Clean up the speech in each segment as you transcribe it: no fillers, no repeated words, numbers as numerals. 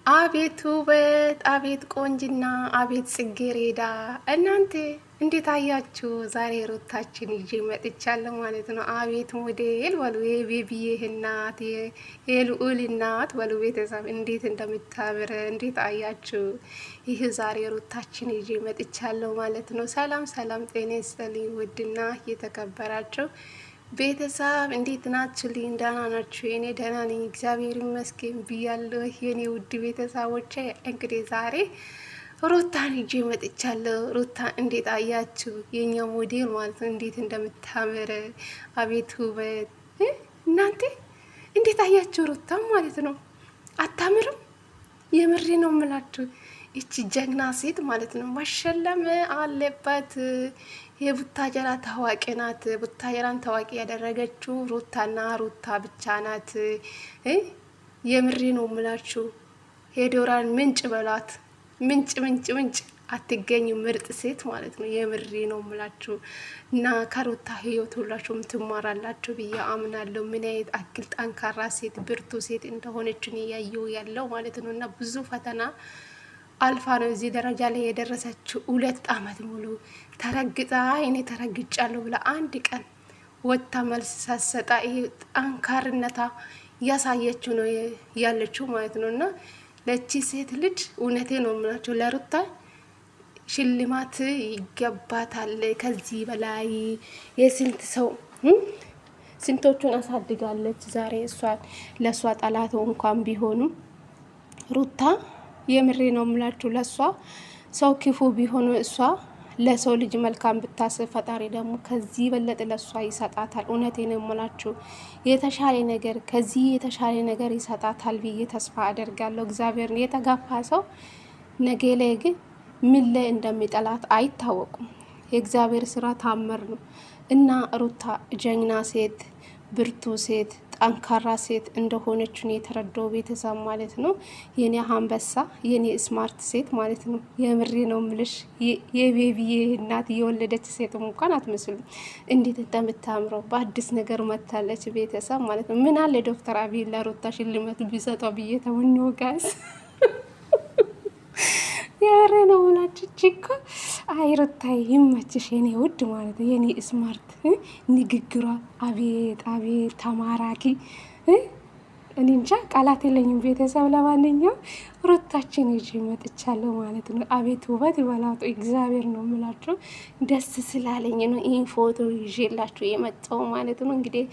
አቤት ውበት፣ አቤት ቆንጅና፣ አቤት ጽጌሬዳ። እናንተ እንዴት አያችሁ? ዛሬ ሩታችን ይዤ መጥቻለሁ ማለት ነው። አቤት ሞዴል በሉ፣ የቤቢዬ እናት፣ የልዑል እናት በሉ። ቤተሰብ እንዴት እንደምታምር እንዴት አያችሁ? ይህ ዛሬ ሩታችን ይዤ መጥቻለሁ ማለት ነው። ሰላም ሰላም፣ ጤና ይስጥልኝ ውድና የተከበራችሁ ቤተሰብ እንዴት ናችሁ? ደህና ናችሁ? የኔ ደህና ነኝ እግዚአብሔር ይመስገን ብያለሁ። የኔ ውድ ቤተሰቦቼ እንግዲህ ዛሬ ሩታን ይዤ መጥቻለሁ። ሩታ እንዴት አያችሁ? የኛ ሞዴል ማለት ነው። እንዴት እንደምታምር አቤት ውበት! እናንተ እንዴት አያችሁ? ሩታ ማለት ነው አታምርም? የምሬ ነው የምላችሁ። ይቺ ጀግና ሴት ማለት ነው መሸለም አለባት። የቡታጀራ ታዋቂ ናት። ቡታጀራን ታዋቂ ያደረገችው ሩታና ሩታ ብቻ ናት። የምሬ ነው የምላችሁ። የዶራን ምንጭ በሏት። ምንጭ ምንጭ ምንጭ አትገኝ ምርጥ ሴት ማለት ነው። የምሬ ነው የምላችሁ እና ከሩታ ህይወት ሁላችሁም ትማራላችሁ ብዬ አምናለሁ። ምን አይነት አክል ጠንካራ ሴት ብርቱ ሴት እንደሆነችን እያየው ያለው ማለት ነው እና ብዙ ፈተና አልፋ ነው እዚህ ደረጃ ላይ የደረሰችው። 2 አመት ሙሉ ተረግጣ እኔ ተረግጫለሁ ብላ አንድ ቀን ወጣ መልስ ሳሰጣ ይሄ ጠንካርነታ ያሳየችው ነው ያለችው ማለት ነው እና ለቺ ሴት ልጅ እውነቴ ነው የምላችሁ ለሩታ ሽልማት ይገባታል። ከዚህ በላይ የስንት ሰው ስንቶቹን አሳድጋለች። ዛሬ እሷ ለሷ ጠላት እንኳን ቢሆኑ ሩታ የምሬ ነው የምላችሁ ለሷ ሰው ክፉ ቢሆኑ እሷ ለሰው ልጅ መልካም ብታስብ ፈጣሪ ደግሞ ከዚህ በለጠ ለሷ ይሰጣታል። እውነቴ ነው የምላችሁ የተሻለ ነገር ከዚህ የተሻለ ነገር ይሰጣታል ብዬ ተስፋ አደርጋለሁ። እግዚአብሔርን የተጋፋ ሰው ነገ ላይ ግን ምን ላይ እንደሚጠላት አይታወቁም። የእግዚአብሔር ስራ ታምር ነው እና ሩታ ጀግና ሴት፣ ብርቱ ሴት፣ ጠንካራ ሴት እንደሆነች ነው የተረዳው ቤተሰብ ማለት ነው። የኔ አንበሳ የኔ ስማርት ሴት ማለት ነው። የምሬ ነው ምልሽ የቤቢዬ እናት የወለደች ሴት እንኳን አትመስሉም። እንዴት እንደምታምረው በአዲስ ነገር መታለች ቤተሰብ ማለት ነው። ምን አለ ዶክተር አብይ ለሩታ ሽልማት ቢሰጠው ብዬ ተወኘው ጋዝ ያረ ነው ብላችሁ ቺኮ አይሩታይ ይመችሽ የኔ ውድ ማለት ነው። የኔ ስማርት ንግግሯ አቤት አቤት ተማራኪ እኔ እንጃ ቃላት የለኝም ቤተሰብ። ለማንኛውም ሩታችን ይዤ መጥቻለሁ ማለት ነው። አቤት ውበት ይበላጡ እግዚአብሔር ነው የምላችሁ። ደስ ስላለኝ ነው ይህን ፎቶ ይዤላችሁ የመጣው ማለት ነው። እንግዲህ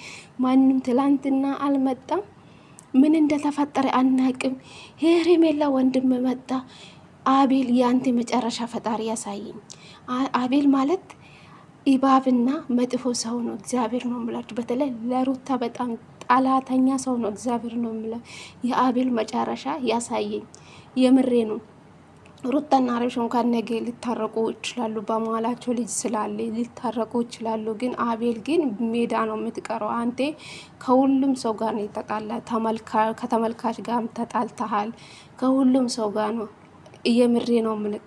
ማንም ትላንትና አልመጣም። ምን እንደተፈጠረ አናቅም። ሄሬሜላ ወንድም መጣ። አቤል ያንተ መጨረሻ ፈጣሪ ያሳየኝ። አቤል ማለት ኢባብና መጥፎ ሰው ነው። እግዚአብሔር ነው የምላችሁ። በተለይ ለሩታ በጣም ጠላተኛ ሰው ነው። እግዚአብሔር ነው የምለው። የአቤል መጨረሻ ያሳየኝ። የምሬ ነው። ሩታና አብርሽ እንኳን ነገ ሊታረቁ ይችላሉ። በመሀላቸው ልጅ ስላለ ሊታረቁ ይችላሉ። ግን አቤል ግን ሜዳ ነው የምትቀረው። አንተ ከሁሉም ሰው ጋር ነው የተጣላ። ከተመልካች ጋር ተጣልተሃል። ከሁሉም ሰው ጋር ነው። የምሬ ነው ምልክ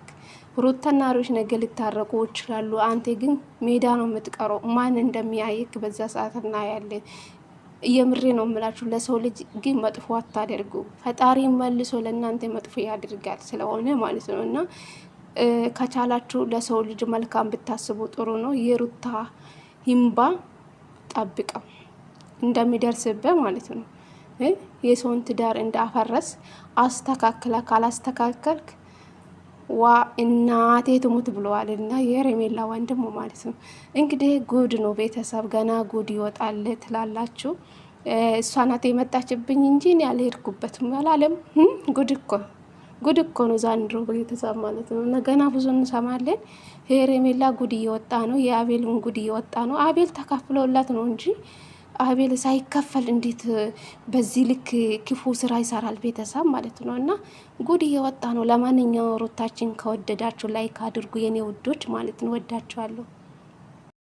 ሩታና አብርሽ ነገ ሊታረቁ ይችላሉ። አንተ ግን ሜዳ ነው የምትቀረው። ማን እንደሚያይክ በዛ ሰዓት እናያለን። የምሬ ነው የምላችሁ። ለሰው ልጅ ግን መጥፎ አታደርጉ። ፈጣሪ መልሶ ለእናንተ መጥፎ ያድርጋል ስለሆነ ማለት ነው እና ከቻላችሁ ለሰው ልጅ መልካም ብታስቡ ጥሩ ነው። የሩታ ይምባ ጠብቀው እንደሚደርስበት ማለት ነው። የሰውን ትዳር እንዳፈረስ አስተካክለ ካላስተካከልክ ዋ እናቴ ትሙት ብለዋል እና የሄሬሜላ ወንድም ማለት ነው። እንግዲህ ጉድ ነው ቤተሰብ። ገና ጉድ ይወጣል ትላላችሁ። እሷ ናት የመጣችብኝ እንጂ እኔ አልሄድኩበትም አላለም። ጉድ እኮ ነው ዛንድሮ ቤተሰብ ማለት ነው። እና ገና ብዙ እንሰማለን። ሄሬሜላ ጉድ እየወጣ ነው። የአቤልን ጉድ እየወጣ ነው። አቤል ተካፍለውላት ነው እንጂ አቤል ሳይከፈል እንዴት በዚህ ልክ ክፉ ስራ ይሰራል ቤተሰብ ማለት ነው። እና ጉድ እየወጣ ነው። ለማንኛውም ሩታችን ከወደዳችሁ ላይክ አድርጉ የኔ ውዶች ማለት ነው። ወዳችኋለሁ።